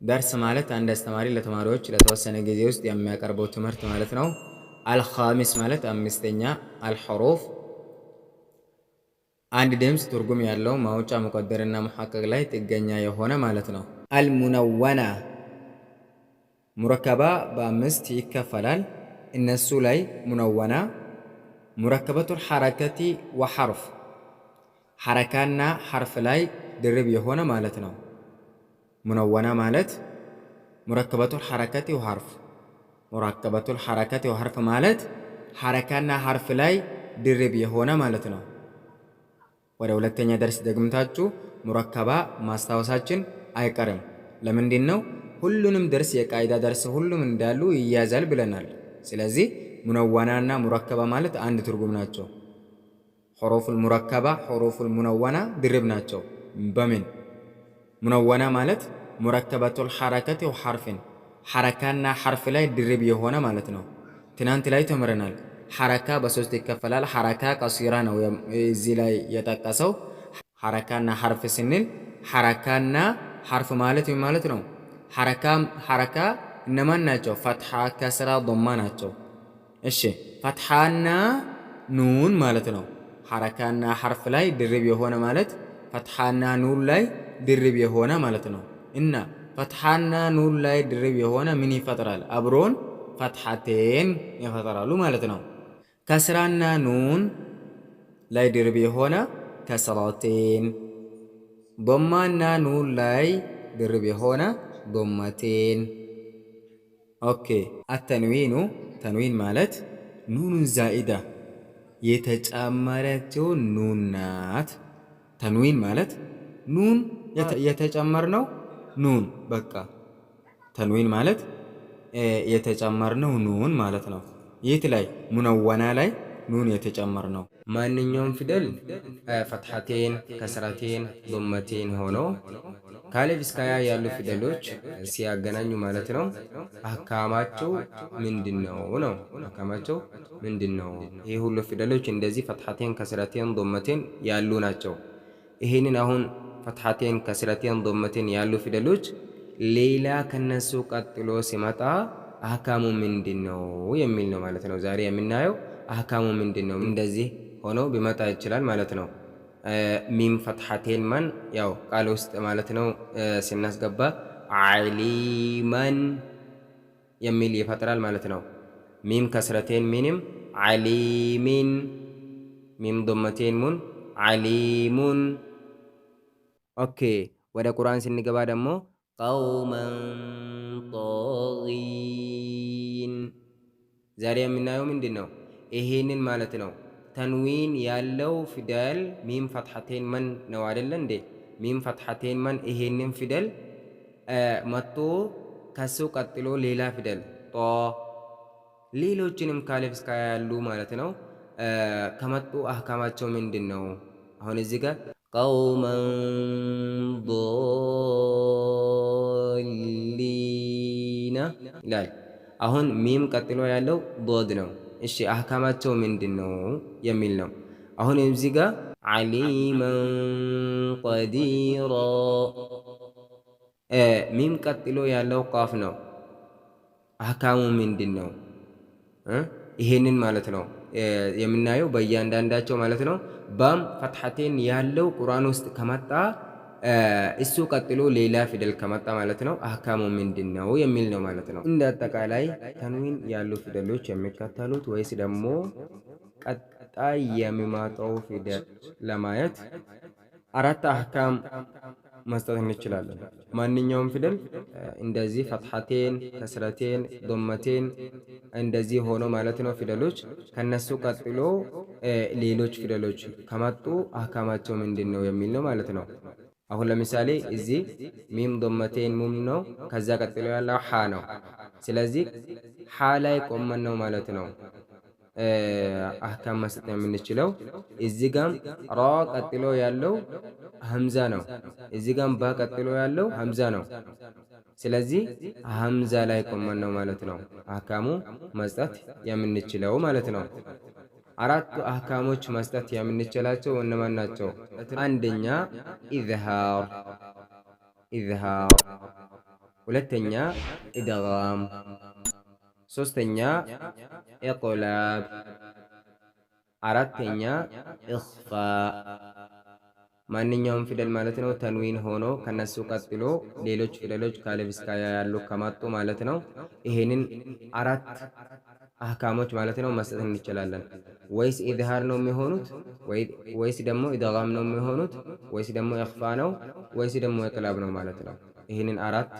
ደርስ ማለት አንድ አስተማሪ ለተማሪዎች ለተወሰነ ጊዜ ውስጥ የሚያቀርበው ትምህርት ማለት ነው። አልኻሚስ ማለት አምስተኛ። አልሑሩፍ አንድ ድምፅ ትርጉም ያለው ማውጫ ሙቀደርና ሙሐቀቅ ላይ ጥገኛ የሆነ ማለት ነው። አልሙነወና ሙረከባ በአምስት ይከፈላል። እነሱ ላይ ሙነወና ሙረከበቱል ሐረከቲ ወሐርፍ ሐረካና ሐርፍ ላይ ድርብ የሆነ ማለት ነው። ሙነወና ማለት ሙረከበቱል ሐረከቲ ወሐርፍ ሙረከበቱል ሐረከቲ ወሐርፍ ማለት ሐረካና ሐርፍ ላይ ድርብ የሆነ ማለት ነው። ወደ ሁለተኛ ደርስ ደግምታችሁ ሙረከባ ማስታወሳችን አይቀርም። ለምንድን ነው? ሁሉንም ደርስ የቃይዳ ደርስ ሁሉም እንዳሉ ይያዛል ብለናል። ስለዚህ ሙነወናና ሙረከባ ማለት አንድ ትርጉም ናቸው። ሑሩፉል ሙረከባ ሑሩፉል ሙነወና ድርብ ናቸው። በምን ሙነወና ማለት ሙረከበቱል ሐረከቲ ወሐርፍን ሐረካና ሐርፍ ላይ ድርብ የሆነ ማለት ነው። ትናንት ላይ ተምረናል። ሐረካ በሶስት ይከፈላል። ሐረካ ቀሲራ ነው እዚህ ላይ የጠቀሰው። ሐረካና ሐርፍ ስንል ሐረካና ሐርፍ ማለት ምን ማለት ነው? ሐረካ እነማን ናቸው? ፈትሐ፣ ከስራ፣ ዶማ ናቸው። እሺ ፈትሐና ኑን ማለት ነው። ሐረካና ሐርፍ ላይ ድርብ የሆነ ማለት ፈትሐና ኑን ላይ ድርብ የሆነ ማለት ነው። እና ፈትሐና ኑን ላይ ድርብ የሆነ ምን ይፈጥራል? አብሮን ፈትሐቴን ይፈጥራሉ ማለት ነው። ከስራና ኑን ላይ ድርብ የሆነ ከስራቴን፣ ዶማና ኑን ላይ ድርብ የሆነ ዶማቴን። ኦኬ አተንዊኑ ተንዊን ማለት ኑኑን ዛኢዳ የተጨመረችው ኑን ናት። ተንዊን ማለት ኑን የተጨመርነው ኑን በቃ ተንዊን ማለት የተጨመርነው ኑን ማለት ነው። የት ላይ? ሙነወና ላይ ኑን የተጨመርነው። ማንኛውም ፊደል ፈትሐቴን፣ ከስራቴን፣ ዶመቴን ሆኖ ከአሊፍ እስከ ያ ያሉ ፊደሎች ሲያገናኙ ማለት ነው አህካማቸው ምንድነው ነው? አህካማቸው ምንድነው? ይሄ ሁሉ ፊደሎች እንደዚህ ፈትሐቴን፣ ከስራቴን፣ ዶመቴን ያሉ ናቸው። ይሄንን አሁን ፈትሐቴን፣ ከስራቴን፣ ዶመቴን ያሉ ፊደሎች ሌላ ከነሱ ቀጥሎ ሲመጣ አህካሙ ምንድነው የሚል ነው ማለት ነው። ዛሬ የምናየው አህካሙ ምንድነው። እንደዚህ ሆኖ ቢመጣ ይችላል ማለት ነው። ሚም ፈትሐቴን ማን ያው ቃል ውስጥ ማለት ነው ስናስገባ ዓሊማን የሚል ይፈጥራል ማለት ነው። ሚም ከስረቴን ሚንም ዓሊሚን፣ ሚም ዶመቴን ሙን ዓሊሙን። ኦኬ ወደ ቁርአን ስንገባ ደግሞ ቀውመን ጣጊን ዛሬ የምናየው ምንድን ነው? ይሄንን ማለት ነው ተንዊን ያለው ፊደል ሚም ፈትሐቴን መን ነው አይደለ እንዴ? ሚም ፈትሐቴን መን ይሄንን ፊደል መጥቶ ከሱ ቀጥሎ ሌላ ፊደል ጦ፣ ሌሎችንም ከአሊፍ እስከ ያ ያሉ ማለት ነው ከመጡ አህካማቸው ምንድን ነው? አሁን እዚህ ጋር ቀውመን ዶሊና ይላል። አሁን ሚም ቀጥሎ ያለው ዶድ ነው። እሺ አህካማቸው ምንድነው የሚል ነው። አሁን እዚህ ጋር ዓሊመን ቀዲራ ሚም ቀጥሎ ያለው ቃፍ ነው። አህካሙ ምንድነው? ይሄንን ማለት ነው የምናየው በእያንዳንዳቸው ማለት ነው። ባም ፈትሐቴን ያለው ቁርአን ውስጥ ከመጣ እሱ ቀጥሎ ሌላ ፊደል ከመጣ ማለት ነው አህካሙ ምንድነው የሚል ነው ማለት ነው። እንደ አጠቃላይ ተንዊን ያሉ ፊደሎች የሚከተሉት ወይስ ደግሞ ቀጣይ የሚመጣው ፊደል ለማየት አራት አህካም መስጠት እንችላለን። ማንኛውም ፊደል እንደዚህ ፈትሐቴን፣ ከስረቴን፣ ዶመቴን እንደዚህ ሆኖ ማለት ነው ፊደሎች ከነሱ ቀጥሎ ሌሎች ፊደሎች ከመጡ አህካማቸው ምንድነው የሚል ነው ማለት ነው። አሁን ለምሳሌ እዚህ ሚም ዶመቴን ሙም ነው። ከዛ ቀጥሎ ያለው ሐ ነው። ስለዚህ ሐ ላይ ቆመን ነው ማለት ነው አህካም መስጠት የምንችለው። እዚህ ጋም ራ ቀጥሎ ያለው ሐምዛ ነው። እዚህ ጋም ባ ቀጥሎ ያለው ሐምዛ ነው። ስለዚህ ሐምዛ ላይ ቆመን ነው ማለት ነው አህካሙ መስጠት የምንችለው ማለት ነው። አራቱ አህካሞች መስጠት የምንችላቸው እነማን ናቸው? አንደኛ ኢዝሃር ሁለተኛ ኢድጋም፣ ሶስተኛ ኢቅላብ፣ አራተኛ ኢኽፋ። ማንኛውም ፊደል ማለት ነው ተንዊን ሆኖ ከነሱ ቀጥሎ ሌሎች ፊደሎች ከአሊፍ እስከ ያ ያሉ ከመጡ ማለት ነው ይሄንን አራት አህካሞች ማለት ነው መስጠት እንችላለን። ወይስ ኢዝሃር ነው የሚሆኑት፣ ወይስ ደግሞ ኢድጋም ነው የሚሆኑት፣ ወይስ ደግሞ ኢኽፋ ነው፣ ወይስ ደግሞ ኢቅላብ ነው ማለት ነው። ይሄንን አራት